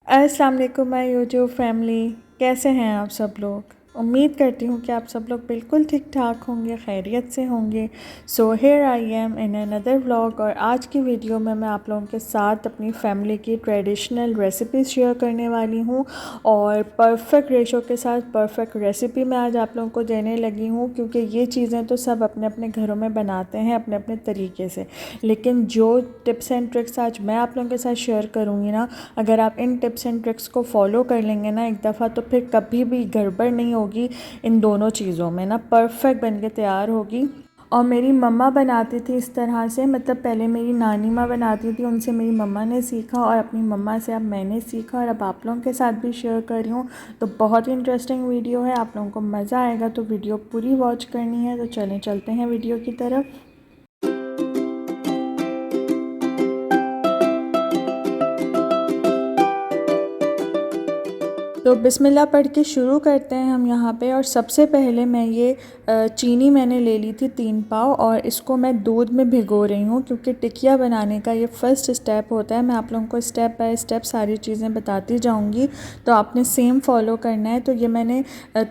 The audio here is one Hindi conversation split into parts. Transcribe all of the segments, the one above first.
अस्सलाम वालेकुम माय यूट्यूब फैमिली। कैसे हैं आप सब लोग? उम्मीद करती हूँ कि आप सब लोग बिल्कुल ठीक ठाक होंगे, खैरियत से होंगे। So here I am in another vlog. और आज की वीडियो में मैं आप लोगों के साथ अपनी फैमिली की ट्रेडिशनल रेसिपी शेयर करने वाली हूँ और परफेक्ट रेशो के साथ परफेक्ट रेसिपी मैं आज आप लोगों को देने लगी हूँ, क्योंकि ये चीज़ें तो सब अपने अपने घरों में बनाते हैं अपने अपने तरीके से। लेकिन जो टिप्स एंड ट्रिक्स आज मैं आप लोगों के साथ शेयर करूँगी ना, अगर आप इन टिप्स एंड ट्रिक्स को फॉलो कर लेंगे ना एक दफ़ा, तो फिर कभी भी गड़बड़ नहीं होगी। इन दोनों चीज़ों में ना परफेक्ट बन के तैयार होगी। और मेरी मम्मा बनाती थी इस तरह से, मतलब पहले मेरी नानी माँ बनाती थी, उनसे मेरी मम्मा ने सीखा और अपनी मम्मा से अब मैंने सीखा और अब आप लोगों के साथ भी शेयर कर रही हूँ। तो बहुत ही इंटरेस्टिंग वीडियो है, आप लोगों को मज़ा आएगा। तो वीडियो पूरी वॉच करनी है, तो चलते हैं वीडियो की तरफ। तो बिस्मिल्लाह पढ़ के शुरू करते हैं हम यहाँ पे। और सबसे पहले मैं ये चीनी मैंने ले ली थी 3 पाव और इसको मैं दूध में भिगो रही हूँ, क्योंकि टिकिया बनाने का ये फ़र्स्ट स्टेप होता है। मैं आप लोगों को स्टेप बाय स्टेप सारी चीज़ें बताती जाऊँगी, तो आपने सेम फॉलो करना है। तो ये मैंने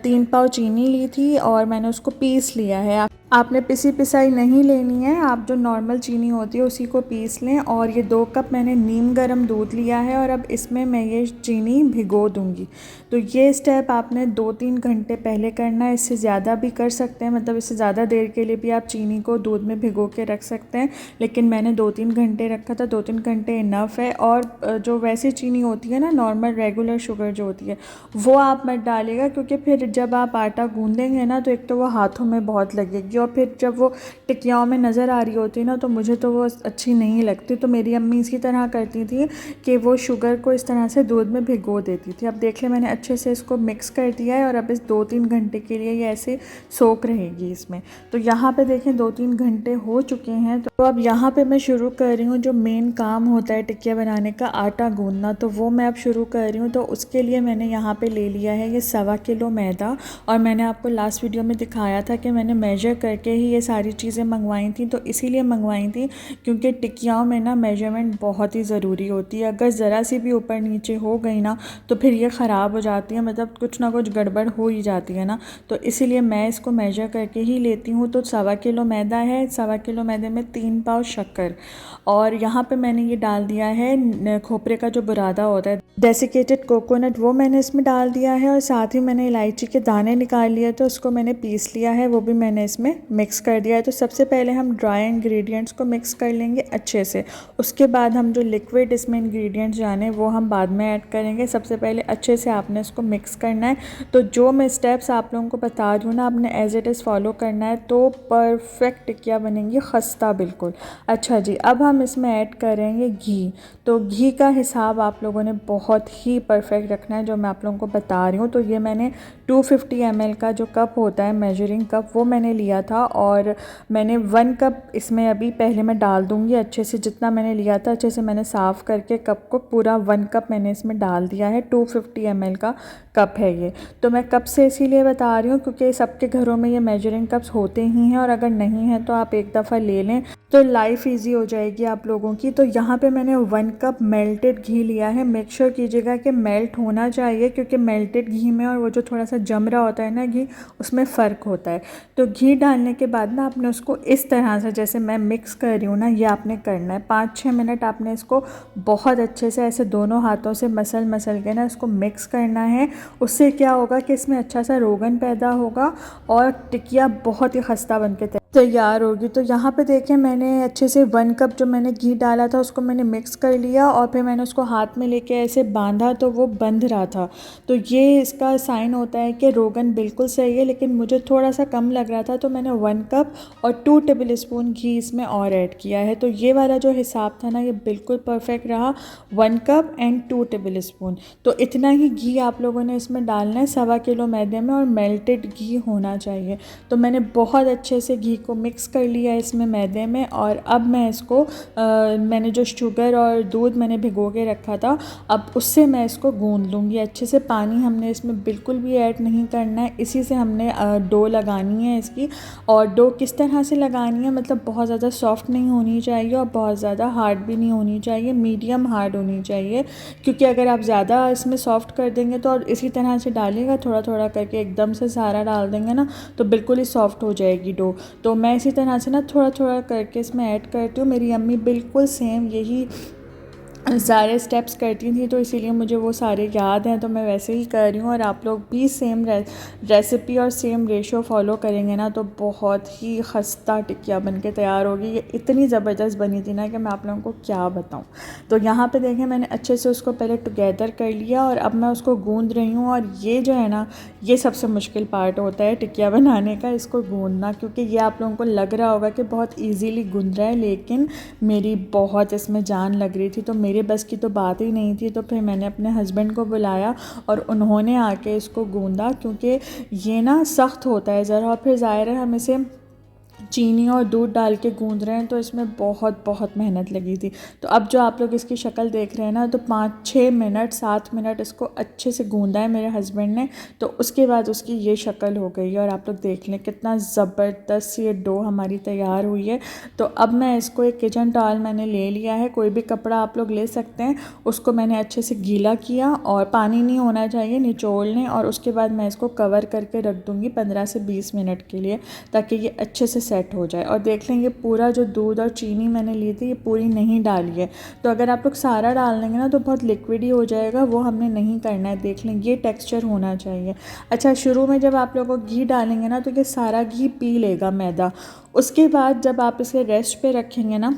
3 पाव चीनी ली थी और मैंने उसको पीस लिया है। आपने पिसी पिसाई नहीं लेनी है, आप जो नॉर्मल चीनी होती है उसी को पीस लें। और ये 2 कप मैंने नीम गर्म दूध लिया है और अब इसमें मैं ये चीनी भिगो दूंगी। तो ये स्टेप आपने 2-3 घंटे पहले करना है, इससे ज़्यादा भी कर सकते हैं, मतलब इससे ज़्यादा देर के लिए भी आप चीनी को दूध में भिगो के रख सकते हैं। लेकिन मैंने 2-3 घंटे रखा था, 2-3 घंटे इनफ है। और जो वैसी चीनी होती है ना, नॉर्मल रेगुलर शुगर जो होती है, वो आप मत डालिएगा, क्योंकि फिर जब आप आटा गूँधेंगे ना तो एक तो वो हाथों में बहुत लगेगी और फिर जब वो टिकियाओं में नज़र आ रही होती है ना, तो मुझे तो वो अच्छी नहीं लगती। तो मेरी अम्मी इसी तरह करती थी कि वो शुगर को इस तरह से दूध में भिगो देती थी। अब देख लें, मैंने अच्छे से इसको मिक्स कर दिया है और अब इस 2-3 घंटे के लिए ये ऐसे सोक रहेगी इसमें। तो यहाँ पे देखें 2-3 घंटे हो चुके हैं। तो अब यहाँ पे मैं शुरू कर रही हूँ जो मेन काम होता है टिकिया बनाने का, आटा गूँधना। तो वो मैं अब शुरू कर रही हूँ। तो उसके लिए मैंने यहाँ पे ले लिया है ये 1.25 किलो मैदा। और मैंने आपको लास्ट वीडियो में दिखाया था कि मैंने मेजर करके ही ये सारी चीज़ें मंगवाई थी। तो इसीलिए मंगवाई थी क्योंकि टिकियाओं में ना मेजरमेंट बहुत ही ज़रूरी होती है। अगर ज़रा सी भी ऊपर नीचे हो गई ना तो फिर ये ख़राब हो जाती है, मतलब कुछ ना कुछ गड़बड़ हो ही जाती है ना। तो इसीलिए मैं इसको मेजर करके ही लेती हूँ। तो 1.25 किलो मैदा है, 1.25 किलो मैदे में 3 पाव शक्कर। और यहाँ पे मैंने ये डाल दिया है खोपरे का जो बुरादा होता है, डेसिकेटेड कोकोनट, वो मैंने इसमें डाल दिया है। और साथ ही मैंने इलायची के दाने निकाल लिए, तो उसको मैंने पीस लिया है, वो भी मैंने इसमें मिक्स कर दिया है। तो सबसे पहले हम ड्राई इंग्रेडिएंट्स को मिक्स कर लेंगे अच्छे से। उसके बाद हम जो लिक्विड इसमें इंग्रेडिएंट्स जाने वो हम बाद में ऐड करेंगे। सबसे पहले अच्छे से आपने इसको मिक्स करना है। तो जो मैं स्टेप्स आप लोगों को बता रही हूँ ना, आपने एज इट इज़ फॉलो करना है, तो परफेक्ट टिकिया बनेंगी, खस्ता बिल्कुल। अच्छा जी, अब हम इसमें ऐड करेंगे घी। तो घी का हिसाब आप लोगों ने बहुत ही परफेक्ट रखना है, जो मैं आप लोगों को बता रही हूँ। तो ये मैंने 250 ml का जो कप होता है मेजरिंग कप, वो मैंने लिया था। और मैंने 1 कप इसमें अभी पहले मैं डाल दूँगी अच्छे से। जितना मैंने लिया था अच्छे से मैंने साफ़ करके कप को पूरा 1 कप मैंने इसमें डाल दिया है। 250 ml का कप है ये। तो मैं कप से इसीलिए बता रही हूँ क्योंकि सबके घरों में ये मेजरिंग कप्स होते ही हैं, और अगर नहीं है तो आप एक दफ़ा ले लें तो लाइफ इजी हो जाएगी आप लोगों की। तो यहाँ पे मैंने 1 कप मेल्टेड घी लिया है। मेक श्योर कीजिएगा कि मेल्ट होना चाहिए, क्योंकि मेल्टेड घी में और वो जो थोड़ा सा जम रहा होता है ना घी, उसमें फ़र्क होता है। तो घी डालने के बाद ना आपने उसको इस तरह से, जैसे मैं मिक्स कर रही हूँ ना, ये आपने करना है। 5-6 मिनट आपने इसको बहुत अच्छे से ऐसे दोनों हाथों से मसल मसल के ना इसको मिक्स करना है। उससे क्या होगा कि इसमें अच्छा सा रोगन पैदा होगा और टिकिया बहुत ही खस्ता बन के तैयार होगी। तो यहाँ पे देखें, मैंने अच्छे से 1 कप जो मैंने घी डाला था उसको मैंने मिक्स कर लिया और फिर मैंने उसको हाथ में लेके ऐसे बांधा, तो वो बंध रहा था। तो ये इसका साइन होता है कि रोगन बिल्कुल सही है, लेकिन मुझे थोड़ा सा कम लग रहा था, तो मैंने 1 कप और 2 टेबल स्पून घी इसमें और ऐड किया है। तो ये वाला जो हिसाब था ना, ये बिल्कुल परफेक्ट रहा, 1 कप एंड 2 टेबल स्पून। तो इतना ही घी आप लोगों ने इसमें डालना है 1.25 किलो मैदे में, और मेल्टेड घी होना चाहिए। तो मैंने बहुत अच्छे से घी को मिक्स कर लिया इसमें मैदे में, और अब मैं इसको मैंने जो शुगर और दूध मैंने भिगो के रखा था, अब उससे मैं इसको गूंद लूँगी अच्छे से। पानी हमने इसमें बिल्कुल भी ऐड नहीं करना है, इसी से हमने डो लगानी है इसकी। और डो किस तरह से लगानी है, मतलब बहुत ज़्यादा सॉफ्ट नहीं होनी चाहिए और बहुत ज़्यादा हार्ड भी नहीं होनी चाहिए, मीडियम हार्ड होनी चाहिए। क्योंकि अगर आप ज़्यादा इसमें सॉफ्ट कर देंगे तो, और इसी तरह से डालिएगा थोड़ा थोड़ा करके, एकदम से सारा डाल देंगे ना तो बिल्कुल ही सॉफ्ट हो जाएगी डो। तो मैं इसी तरह से ना थोड़ा थोड़ा करके इसमें ऐड करती हूँ। मेरी अम्मी बिल्कुल सेम यही सारे स्टेप्स करती थी, तो इसीलिए मुझे वो सारे याद हैं, तो मैं वैसे ही कर रही हूँ। और आप लोग भी सेम रेसिपी और सेम रेशो फॉलो करेंगे ना तो बहुत ही खस्ता टिकिया बन के तैयार होगी। ये इतनी ज़बरदस्त बनी थी ना कि मैं आप लोगों को क्या बताऊँ। तो यहाँ पे देखें मैंने अच्छे से उसको पहले टुगेदर कर लिया और अब मैं उसको गूँध रही हूँ। और ये जो है ना, ये सबसे मुश्किल पार्ट होता है टिकिया बनाने का, इसको गूँधना। क्योंकि ये आप लोगों को लग रहा होगा कि बहुत ईजीली गूँध रहा है, लेकिन मेरी बहुत इसमें जान लग रही थी, तो मेरे बस की तो बात ही नहीं थी। तो फिर मैंने अपने हस्बैंड को बुलाया और उन्होंने आके इसको गूँधा, क्योंकि ये ना सख्त होता है ज़रा। और फिर ज़ाहिर है हम इसे चीनी और दूध डाल के गूँध रहे हैं, तो इसमें बहुत बहुत मेहनत लगी थी। तो अब जो आप लोग इसकी शक्ल देख रहे हैं ना, तो 5-6 मिनट 7 मिनट इसको अच्छे से गूँधा है मेरे हस्बैंड ने, तो उसके बाद उसकी ये शक्ल हो गई है। और आप लोग देख लें कितना ज़बरदस्त ये डो हमारी तैयार हुई है। तो अब मैं इसको एक किचन टॉवल मैंने ले लिया है, कोई भी कपड़ा आप लोग ले सकते हैं, उसको मैंने अच्छे से गीला किया और पानी नहीं होना चाहिए, निचोड़ लें। और उसके बाद मैं इसको कवर करके रख दूँगी 15 से 20 मिनट के लिए, ताकि ये अच्छे से सेट हो जाए। और देख लेंगे पूरा जो दूध और चीनी मैंने ली थी ये पूरी नहीं डाली है, तो अगर आप लोग सारा डाल देंगे ना तो बहुत लिक्विड ही हो जाएगा, वो हमने नहीं करना है। देख लेंगे ये टेक्सचर होना चाहिए। अच्छा, शुरू में जब आप लोगों को घी डालेंगे ना तो ये सारा घी पी लेगा मैदा। उसके बाद जब आप इसे रेस्ट पे रखेंगे ना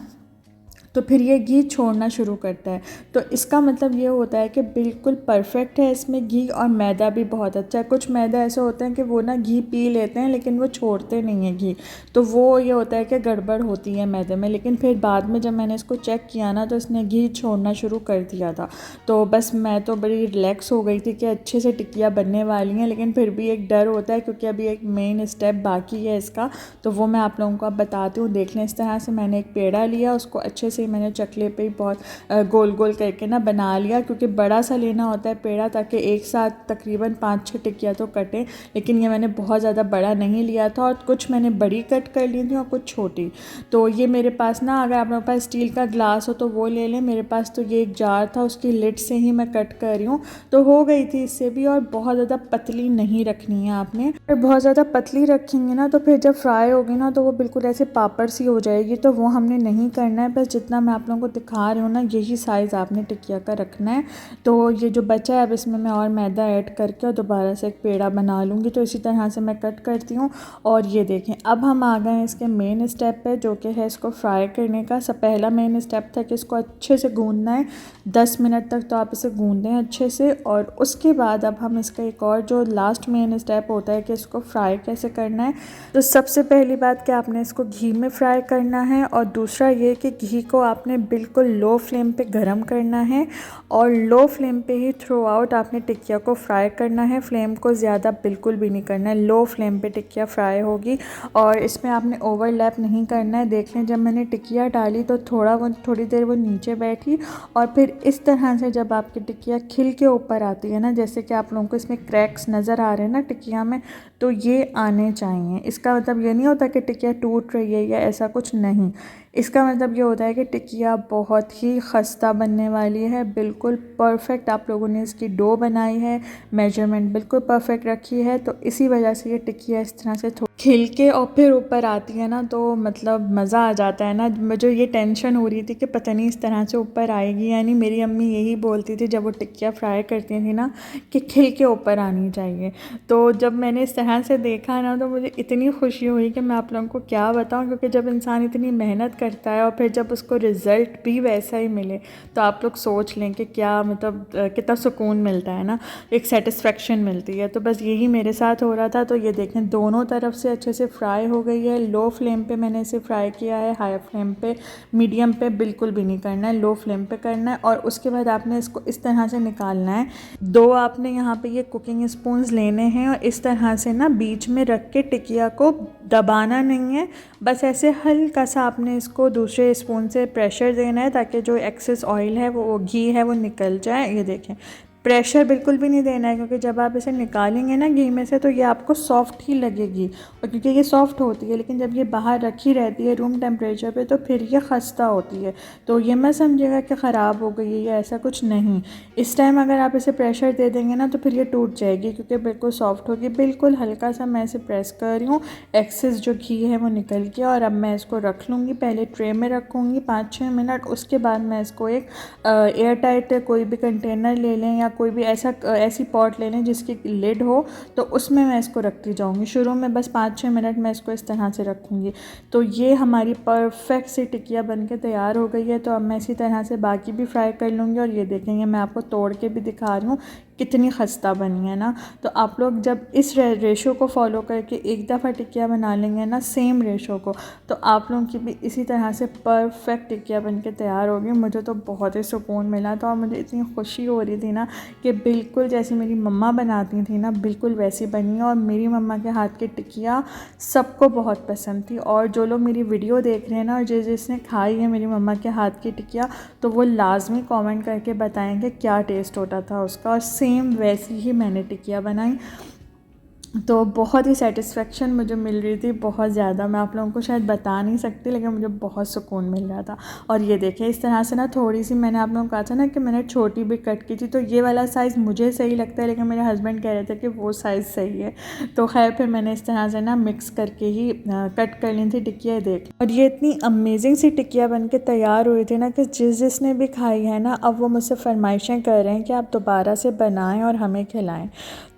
तो फिर ये घी छोड़ना शुरू करता है। तो इसका मतलब ये होता है कि बिल्कुल परफेक्ट है इसमें घी, और मैदा भी बहुत अच्छा है। कुछ मैदा ऐसे होते हैं कि वो ना घी पी लेते हैं लेकिन वो छोड़ते नहीं हैं घी, तो वो ये होता है कि गड़बड़ होती है मैदे में। लेकिन फिर बाद में जब मैंने इसको चेक किया ना तो इसने घी छोड़ना शुरू कर दिया था। तो बस मैं तो बड़ी रिलैक्स हो गई थी कि अच्छे से टिकिया बनने वाली हैं। लेकिन फिर भी एक डर होता है, क्योंकि अभी एक मेन स्टेप बाकी है इसका, तो वो मैं आप लोगों को अब बताती हूँ। देख लें, इस तरह से मैंने एक पेड़ा लिया, उसको अच्छे से मैंने चकले पे ही बहुत गोल गोल करके ना बना लिया, क्योंकि बड़ा सा लेना होता है पेड़ा ताकि एक साथ तकरीबन 5-6 टिकिया तो कटे। लेकिन ये मैंने बहुत ज़्यादा बड़ा नहीं लिया था, और कुछ मैंने बड़ी कट कर ली थी और कुछ छोटी। तो ये मेरे पास ना, अगर आप लोगों के पास स्टील का ग्लास हो तो वो ले लें, मेरे पास तो ये एक जार था, उसकी लिड से ही मैं कट कर रही हूँ। तो हो गई थी इससे भी। और बहुत ज़्यादा पतली नहीं रखनी है आपने, और बहुत ज़्यादा पतली रखेंगे ना तो फिर जब फ्राई होगी ना तो वो बिल्कुल ऐसे पापड़ सी हो जाएगी, तो वो हमने नहीं करना है। बस जितना मैं आप लोगों को दिखा रही हूँ ना, यही साइज़ आपने टिकिया का रखना है। तो ये जो बचा है अब इसमें मैं और मैदा ऐड करके और दोबारा से एक पेड़ा बना लूँगी। तो इसी तरह से मैं कट करती हूँ। और ये देखें, अब हम आ गए हैं इसके मेन स्टेप पे, जो कि है इसको फ्राई करने का। सब पहला मेन स्टेप था कि इसको अच्छे से गूँधना है 10 मिनट तक, तो आप इसे गूँधें अच्छे से। और उसके बाद अब हम इसका एक और जो लास्ट मेन स्टेप होता है कि इसको फ्राई कैसे करना है। तो सबसे पहली बात कि आपने इसको घी में फ्राई करना है, और दूसरा ये कि घी को आपने बिल्कुल लो फ्लेम पे गरम करना है, और लो फ्लेम पे ही थ्रू आउट आपने टिकिया को फ्राई करना है। फ्लेम को ज़्यादा बिल्कुल भी नहीं करना है, लो फ्लेम पे टिकिया फ्राई होगी। और इसमें आपने ओवरलैप नहीं करना है। देख लें, जब मैंने टिकिया डाली तो थोड़ी देर वो नीचे बैठी, और फिर इस तरह से जब आपकी टिकिया खिल के ऊपर आती है ना, जैसे कि आप लोगों को इसमें क्रैक्स नज़र आ रहे हैं ना टिकिया में, तो ये आने चाहिए। इसका मतलब ये नहीं होता कि टिकिया टूट रही है या ऐसा कुछ नहीं। इसका मतलब ये होता है कि टिकिया बहुत ही खस्ता बनने वाली है, बिल्कुल परफेक्ट आप लोगों ने इसकी डो बनाई है, मेजरमेंट बिल्कुल परफेक्ट रखी है। तो इसी वजह से ये टिकिया इस तरह से खिल के और फिर ऊपर आती है ना, तो मतलब मज़ा आ जाता है ना। मुझे ये टेंशन हो रही थी कि पता नहीं इस तरह से ऊपर आएगी, यानी मेरी अम्मी यही बोलती थी जब वो टिकिया फ्राई करती थी ना कि खिल के ऊपर आनी चाहिए। तो जब मैंने इस तरह से देखा ना तो मुझे इतनी खुशी हुई कि मैं आप लोगों को क्या बताऊं, क्योंकि जब इंसान इतनी मेहनत करता है और फिर जब उसको रिज़ल्ट भी वैसा ही मिले तो आप लोग सोच लें कि क्या मतलब कितना सुकून मिलता है ना, एक सेटिस्फेक्शन मिलती है। तो बस यही मेरे साथ हो रहा था। तो ये देखें, दोनों तरफ से अच्छे से फ्राई हो गई है। लो फ्लेम पे मैंने इसे फ्राई किया है, हाई फ्लेम पे, मीडियम पे बिल्कुल भी नहीं करना है, लो फ्लेम पे करना है। और उसके बाद आपने इसको इस तरह से निकालना है। 2 आपने यहाँ पे ये कुकिंग स्पून्स लेने हैं और इस तरह से ना बीच में रख के टिकिया को दबाना नहीं है, बस ऐसे हल्का सा आपने इसको दूसरे स्पून से प्रेशर देना है ताकि जो एक्सेस ऑयल है वो घी है वो निकल जाए। ये देखें, प्रेशर बिल्कुल भी नहीं देना है, क्योंकि जब आप इसे निकालेंगे ना घी में से तो ये आपको सॉफ्ट ही लगेगी, और क्योंकि ये सॉफ्ट होती है, लेकिन जब ये बाहर रखी रहती है रूम टेम्परेचर पे तो फिर ये खस्ता होती है। तो ये मत समझिएगा कि ख़राब हो गई है या ऐसा कुछ नहीं। इस टाइम अगर आप इसे प्रेशर दे देंगे ना तो फिर ये टूट जाएगी, क्योंकि बिल्कुल सॉफ्ट होगी। बिल्कुल हल्का सा मैं इसे प्रेस कर रही हूँ, एक्सेस जो घी है वो निकल गया। और अब मैं इसको रख लूँगी, पहले ट्रे में रखूँगी 5-6 मिनट, उसके बाद मैं इसको एक एयर टाइट कोई भी कंटेनर ले लें या कोई भी ऐसी पॉट ले लें जिसकी लिड हो, तो उसमें मैं इसको रखती जाऊँगी। शुरू में बस 5-6 मिनट मैं इसको इस तरह से रखूँगी। तो ये हमारी परफेक्ट सी टिकिया बन के तैयार हो गई है। तो अब मैं इसी तरह से बाकी भी फ्राई कर लूँगी। और ये देखेंगे, मैं आपको तोड़ के भी दिखा रही हूँ कितनी खस्ता बनी है ना। तो आप लोग जब इस रेशो को फॉलो करके एक दफ़ा टिकिया बना लेंगे ना, सेम रेशो को, तो आप लोगों की भी इसी तरह से परफेक्ट टिकिया बन के तैयार होगी। मुझे तो बहुत ही सुकून मिला था और मुझे इतनी खुशी हो रही थी ना कि बिल्कुल जैसी मेरी मम्मा बनाती थी ना, बिल्कुल वैसी बनी है। और मेरी मम्मा के हाथ की टिकिया सबको बहुत पसंद थी। और जो लोग मेरी वीडियो देख रहे हैं ना और जिसने खाई है मेरी मम्मा के हाथ की टिकिया, तो वो लाजमी कमेंट करके बताएंगे क्या टेस्ट होता था उसका। और सेम वैसी ही मैंने टिकिया बनाई, तो बहुत ही सेटिस्फेक्शन मुझे मिल रही थी, बहुत ज़्यादा। मैं आप लोगों को शायद बता नहीं सकती, लेकिन मुझे बहुत सुकून मिल रहा था। और ये देखिए, इस तरह से ना थोड़ी सी, मैंने आप लोगों को कहा था ना कि मैंने छोटी भी कट की थी, तो ये वाला साइज़ मुझे सही लगता है, लेकिन मेरे हस्बैंड कह रहे थे कि वो साइज़ सही है। तो खैर फिर मैंने इस तरह से ना मिक्स करके ही कट कर ली थी टिकिया। देख, और ये इतनी अमेजिंग सी टिकिया बन के तैयार हुई थी ना कि जिसने भी खाई है ना, अब वो मुझसे फरमाइशें कर रहे हैं कि आप दोबारा से बनाएं और हमें खिलाएं।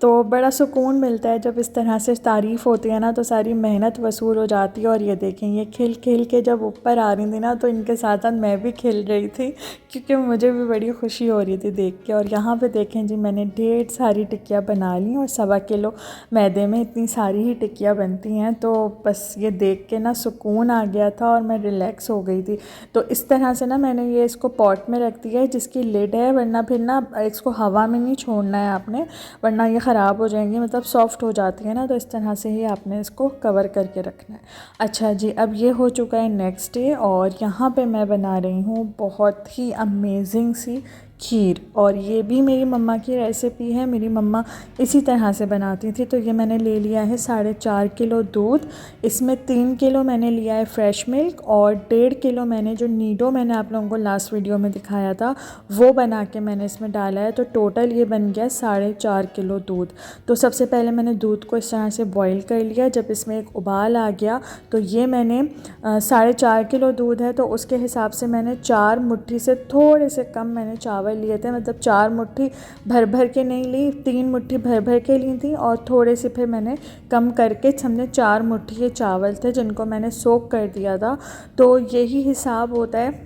तो बड़ा सुकून मिलता है जब इस तरह से तारीफ़ होती है ना, तो सारी मेहनत वसूल हो जाती है। और ये देखें, ये खिल खिल के जब ऊपर आ रही थी ना, तो इनके साथ साथ मैं भी खिल रही थी, क्योंकि मुझे भी बड़ी खुशी हो रही थी देख के। और यहाँ पे देखें जी, मैंने ढेर सारी टिक्कियाँ बना ली, और 1.25 किलो मैदे में इतनी सारी ही टिक्कियाँ बनती हैं। तो बस ये देख के ना सुकून आ गया था और मैं रिलैक्स हो गई थी। तो इस तरह से ना मैंने ये इसको पॉट में रख दिया है जिसकी लिड है, वरना फिर ना इसको हवा में नहीं छोड़ना है आपने, वरना ये ख़राब हो जाएंगी, मतलब सॉफ्ट हो जाती है ना। तो इस तरह से ही आपने इसको कवर करके रखना है। अच्छा जी, अब ये हो चुका है नेक्स्ट डे, और यहाँ पे मैं बना रही हूँ बहुत ही अमेजिंग सी खीर। और ये भी मेरी मम्मा की रेसिपी है, मेरी मम्मा इसी तरह से बनाती थी। तो ये मैंने ले लिया है 4.5 किलो दूध, इसमें 3 किलो मैंने लिया है फ्रेश मिल्क, और 1.5 किलो मैंने जो नीडो मैंने आप लोगों को लास्ट वीडियो में दिखाया था वो बना के मैंने इसमें डाला है। तो टोटल ये बन गया 4.5 किलो दूध। तो सबसे पहले मैंने दूध को इस तरह से बॉईल कर लिया। जब इसमें एक उबाल आ गया तो ये मैंने 4.5 किलो दूध है, तो उसके हिसाब से मैंने 4 मुट्ठी से थोड़े से कम मैंने चावल लिए थे, मतलब 4 मुट्ठी भर भर के नहीं ली, 3 मुट्ठी भर भर के ली थी, और थोड़े से फिर मैंने कम करके, हमने 4 मुट्ठी ये चावल थे जिनको मैंने सोक कर दिया था। तो यही हिसाब होता है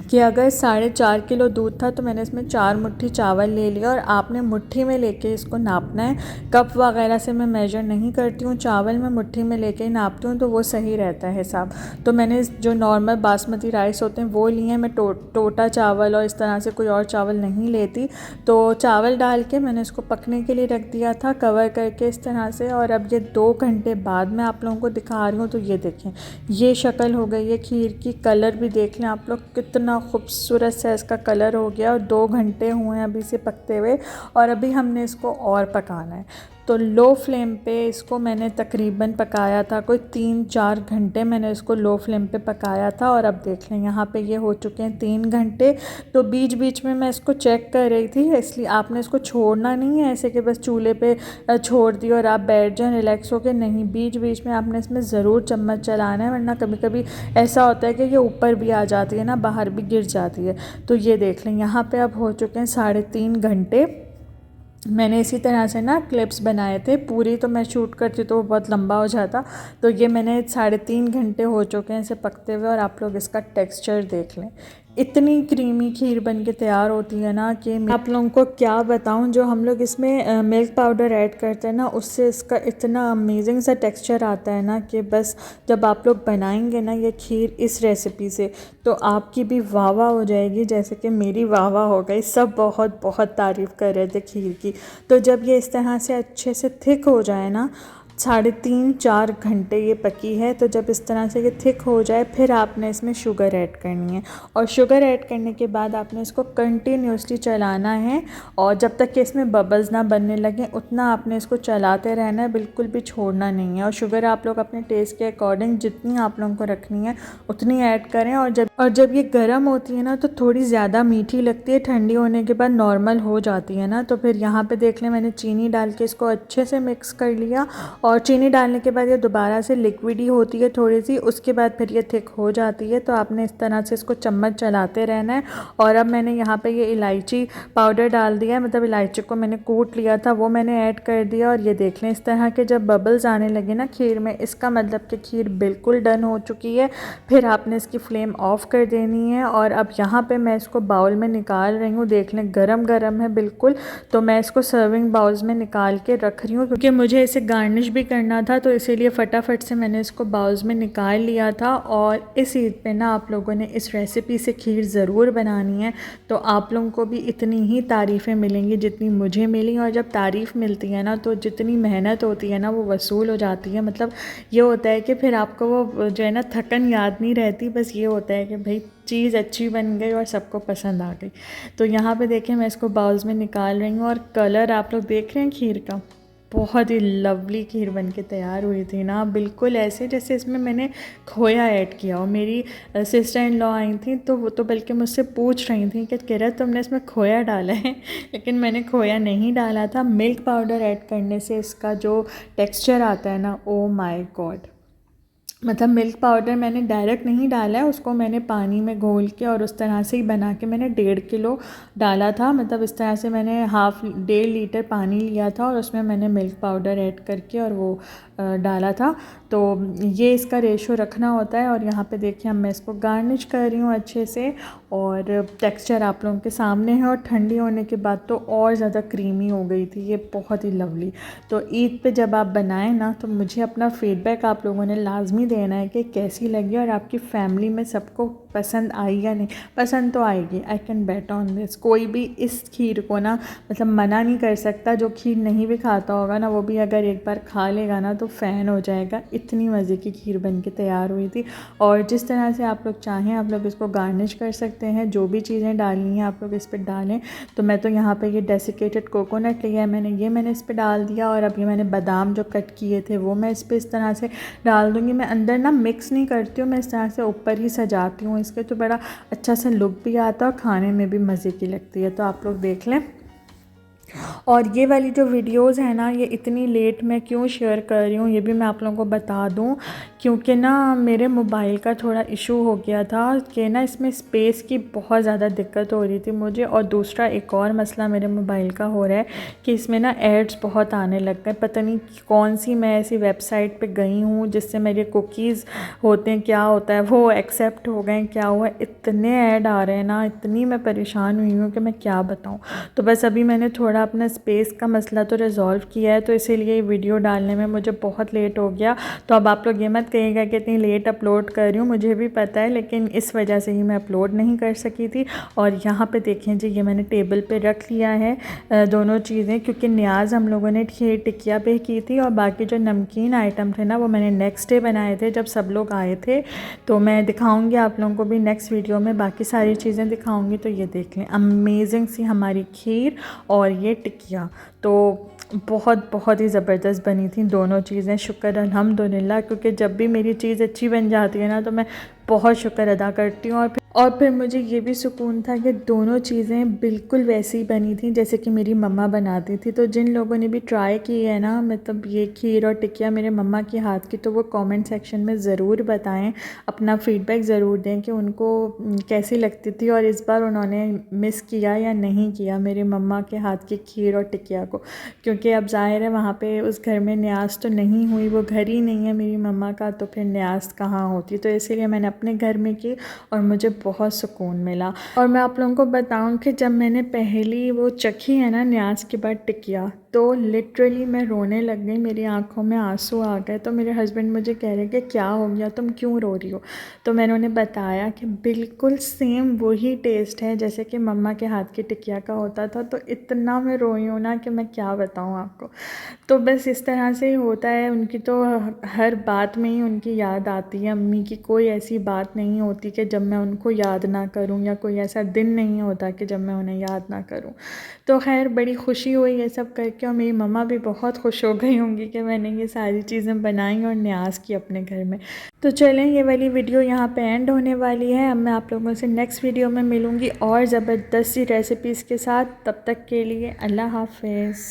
कि अगर 4.5 किलो दूध था तो मैंने इसमें 4 मुट्ठी चावल ले लिया। और आपने मुट्ठी में लेके इसको नापना है, कप वगैरह से मैं मेजर नहीं करती हूँ, चावल में मुट्ठी में लेके ही नापती हूँ, तो वो सही रहता है हिसाब। तो मैंने जो नॉर्मल बासमती राइस होते हैं वो लिए हैं, मैं टोटा चावल और इस तरह से कोई और चावल नहीं लेती। तो चावल डाल के मैंने इसको पकने के लिए रख दिया था कवर करके इस तरह से। और अब ये 2 घंटे बाद मैं आप लोगों को दिखा रही हूँ। तो ये देखें, ये शक्ल हो गई है खीर की। कलर भी देख लें आप लोग, कितना खूबसूरत सा इसका कलर हो गया। और 2 घंटे हुए हैं अभी से पकते हुए, और अभी हमने इसको और पकाना है। तो लो फ्लेम पे इसको मैंने तकरीबन पकाया था, कोई 3-4 घंटे मैंने इसको लो फ्लेम पे पकाया था। और अब देख लें, यहाँ पे ये हो चुके हैं 3 घंटे। तो बीच बीच में मैं इसको चेक कर रही थी, इसलिए आपने इसको छोड़ना नहीं है ऐसे कि बस चूल्हे पे छोड़ दिया और आप बैठ जाएं रिलैक्स होकर, नहीं, बीच बीच में आपने इसमें ज़रूर चम्मच चलाना है, वरना कभी कभी ऐसा होता है कि ये ऊपर भी आ जाती है ना, बाहर भी गिर जाती है। तो ये देख लें, यहाँ पे अब हो चुके हैं 3.5 घंटे। मैंने इसी तरह से ना क्लिप्स बनाए थे, पूरी तो मैं शूट करती तो वो बहुत लंबा हो जाता। तो ये मैंने 3.5 घंटे हो चुके हैं इसे पकते हुए, और आप लोग इसका टेक्सचर देख लें इतनी क्रीमी खीर बन के तैयार होती है ना कि मैं आप लोगों को क्या बताऊं। जो हम लोग इसमें मिल्क पाउडर ऐड करते हैं ना, उससे इसका इतना अमेजिंग सा टेक्सचर आता है ना कि बस जब आप लोग बनाएंगे ना ये खीर इस रेसिपी से, तो आपकी भी वाह वाह हो जाएगी, जैसे कि मेरी वाह वाह हो गई। सब बहुत बहुत तारीफ़ कर रहे थे खीर की। तो जब ये इस तरह से अच्छे से थिक हो जाए ना, 3.5-4 घंटे ये पकी है, तो जब इस तरह से ये थिक हो जाए फिर आपने इसमें शुगर ऐड करनी है। और शुगर ऐड करने के बाद आपने इसको कंटिन्यूसली चलाना है, और जब तक कि इसमें बबल्स ना बनने लगें उतना आपने इसको चलाते रहना है, बिल्कुल भी छोड़ना नहीं है। और शुगर आप लोग अपने टेस्ट के अकॉर्डिंग जितनी आप लोगों को रखनी है उतनी ऐड करें। और जब ये गर्म होती है ना तो थोड़ी ज़्यादा मीठी लगती है, ठंडी होने के बाद नॉर्मल हो जाती है ना। तो फिर यहाँ पे देख लें, मैंने चीनी डाल के इसको अच्छे से मिक्स कर लिया, और चीनी डालने के बाद ये दोबारा से लिक्विड ही होती है थोड़ी सी, उसके बाद फिर ये थिक हो जाती है। तो आपने इस तरह से इसको चम्मच चलाते रहना है। और अब मैंने यहाँ पे ये इलायची पाउडर डाल दिया है, मतलब इलायची को मैंने कूट लिया था, वो मैंने ऐड कर दिया। और ये देख लें, इस तरह के जब बबल्स आने लगे ना खीर में, इसका मतलब कि खीर बिल्कुल डन हो चुकी है। फिर आपने इसकी फ्लेम ऑफ कर देनी है। और अब यहाँ पे मैं इसको बाउल में निकाल रही हूँ, देख लें गरम गरम है बिल्कुल। तो मैं इसको सर्विंग बाउल्स में निकाल के रख रही हूँ, क्योंकि मुझे इसे गार्निश भी करना था, तो इसीलिए फटाफट से मैंने इसको बाउल्स में निकाल लिया था। और इस ईद पे ना आप लोगों ने इस रेसिपी से खीर ज़रूर बनानी है, तो आप लोगों को भी इतनी ही तारीफ़ें मिलेंगी जितनी मुझे मिली। और जब तारीफ़ मिलती है ना तो जितनी मेहनत होती है ना वो वसूल हो जाती है। मतलब ये होता है कि फिर आपको वो जो है ना थकन याद नहीं रहती, बस ये होता है कि भाई चीज़ अच्छी बन गई और सबको पसंद आ गई। तो यहाँ पे देखें, मैं इसको बाउल्स में निकाल रही हूँ, और कलर आप लोग देख रहे हैं खीर का, बहुत ही लवली खीर बन के तैयार हुई थी ना, बिल्कुल ऐसे जैसे इसमें मैंने खोया ऐड किया हो। मेरी सिस्टर इन लॉ आई थी, तो वो तो बल्कि मुझसे पूछ रही थी कि कह रहा तुमने इसमें खोया डाला है लेकिन मैंने खोया नहीं डाला था। मिल्क पाउडर ऐड करने से इसका जो टेक्सचर आता है ना, ओ माय गॉड, मतलब मिल्क पाउडर मैंने डायरेक्ट नहीं डाला है, उसको मैंने पानी में घोल के और उस तरह से ही बना के मैंने 1.5 किलो डाला था। मतलब इस तरह से मैंने 1.5 लीटर पानी लिया था और उसमें मैंने मिल्क पाउडर ऐड करके और वो डाला था। तो ये इसका रेशो रखना होता है। और यहाँ पे देखिए, अब मैं इसको गार्निश कर रही हूँ अच्छे से, और टेक्सचर आप लोगों के सामने है। और ठंडी होने के बाद तो और ज़्यादा क्रीमी हो गई थी ये, बहुत ही लवली। तो ईद पे जब आप बनाएं ना, तो मुझे अपना फ़ीडबैक आप लोगों ने लाजमी देना है कि कैसी लगी और आपकी फ़ैमिली में सबको पसंद आई या नहीं। पसंद तो आएगी, I can bet on this. कोई भी इस खीर को ना मतलब मना नहीं कर सकता। जो खीर नहीं भी खाता होगा ना, वो भी अगर एक बार खा लेगा ना तो फ़ैन हो जाएगा। इतनी मज़े की खीर बन के तैयार हुई थी। और जिस तरह से आप लोग चाहें आप लोग इसको गार्निश कर सकते हैं, जो भी चीज़ें डालनी हैं आप लोग इस पर डालें। तो मैं तो यहाँ पे ये डेसिकेटेड कोकोनट लिया है मैंने इस पर डाल दिया। और अभी मैंने बादाम जो कट किए थे वो मैं इस पर इस तरह से डाल दूँगी। मैं अंदर ना मिक्स नहीं करती हूँ, मैं इस तरह से ऊपर ही सजाती हूँ इसके, तो बड़ा अच्छा सा लुक भी आता है और खाने में भी मज़े की लगती है। तो आप लोग देख लें। और ये वाली जो वीडियोस है ना, ये इतनी लेट मैं क्यों शेयर कर रही हूँ ये भी मैं आप लोगों को बता दूँ, क्योंकि ना मेरे मोबाइल का थोड़ा इशू हो गया था कि ना इसमें स्पेस की बहुत ज़्यादा दिक्कत हो रही थी मुझे। और दूसरा एक और मसला मेरे मोबाइल का हो रहा है कि इसमें ना एड्स बहुत आने लग गए। पता नहीं कौन सी मैं ऐसी वेबसाइट पे गई हूँ जिससे मेरे कुकीज़ होते हैं, क्या होता है, वो एक्सेप्ट हो गए, क्या हुआ, इतने ऐड आ रहे हैं ना, इतनी मैं परेशान हुई हूँ कि मैं क्या बताऊँ। तो बस अभी मैंने थोड़ा अपना स्पेस का मसला तो रिज़ॉल्व किया है, तो इसीलिए ये वीडियो डालने में मुझे बहुत लेट हो गया। तो अब आप लोग ये मत कहिएगा कि इतनी लेट अपलोड कर रही हूँ, मुझे भी पता है, लेकिन इस वजह से ही मैं अपलोड नहीं कर सकी थी। और यहाँ पे देखें जी, ये मैंने टेबल पे रख लिया है दोनों चीज़ें, क्योंकि न्याज हम लोगों ने टिकिया पे की थी और बाकी जो नमकीन आइटम थे ना वो मैंने नेक्स्ट डे बनाए थे जब सब लोग आए थे। तो मैं दिखाऊंगी आप लोगों को भी नेक्स्ट वीडियो में, बाकी सारी चीज़ें दिखाऊंगी। तो ये देख लें, अमेजिंग सी हमारी खीर और ये टिकिया तो बहुत बहुत ही ज़बरदस्त बनी थी दोनों चीज़ें। शुक्र अल्हम्दुलिल्लाह, क्योंकि जब भी मेरी चीज़ अच्छी बन जाती है ना तो मैं बहुत शुक्र अदा करती हूँ। और फिर मुझे ये भी सुकून था कि दोनों चीज़ें बिल्कुल वैसी ही बनी थी जैसे कि मेरी मम्मा बनाती थी। तो जिन लोगों ने भी ट्राई की है ना, मतलब ये खीर और टिकिया मेरे मम्मा के हाथ की, तो वो कमेंट सेक्शन में ज़रूर बताएं, अपना फ़ीडबैक ज़रूर दें कि उनको कैसी लगती थी और इस बार उन्होंने मिस किया या नहीं किया मेरे मम्मा के हाथ की खीर और टिकिया को। क्योंकि अब ज़ाहिर है वहाँ पे उस घर में न्याज़ तो नहीं हुई, वो घर ही नहीं है मेरी मम्मा का, तो फिर न्याज़ कहाँ होती। तो इसीलिए मैंने अपने घर में की और मुझे बहुत सुकून मिला। और मैं आप लोगों को बताऊं कि जब मैंने पहली वो चखी है ना न्याज के बाद टिकिया, तो लिटरली मैं रोने लग गई, मेरी आंखों में आंसू आ गए। तो मेरे हस्बैंड मुझे कह रहे कि क्या हो गया, तुम क्यों रो रही हो। तो मैंने उन्हें बताया कि बिल्कुल सेम वही टेस्ट है जैसे कि मम्मा के हाथ की टिकिया का होता था। तो इतना मैं रोई हूँ ना कि मैं क्या बताऊँ आपको। तो बस इस तरह से ही होता है, उनकी तो हर बात में ही उनकी याद आती है। अम्मी की कोई ऐसी बात नहीं होती कि जब मैं उनको याद ना करूं, या कोई ऐसा दिन नहीं होता कि जब मैं उन्हें याद ना करूं। तो खैर बड़ी खुशी हुई ये सब करके, और मेरी मम्मा भी बहुत खुश हो गई होंगी कि मैंने ये सारी चीज़ें बनाई और न्याज की अपने घर में। तो चलें, ये वाली वीडियो यहाँ पे एंड होने वाली है। अब मैं आप लोगों से नेक्स्ट वीडियो में मिलूँगी और ज़बरदस्त सी रेसिपीज़ के साथ। तब तक के लिए अल्लाह हाफ़िज़।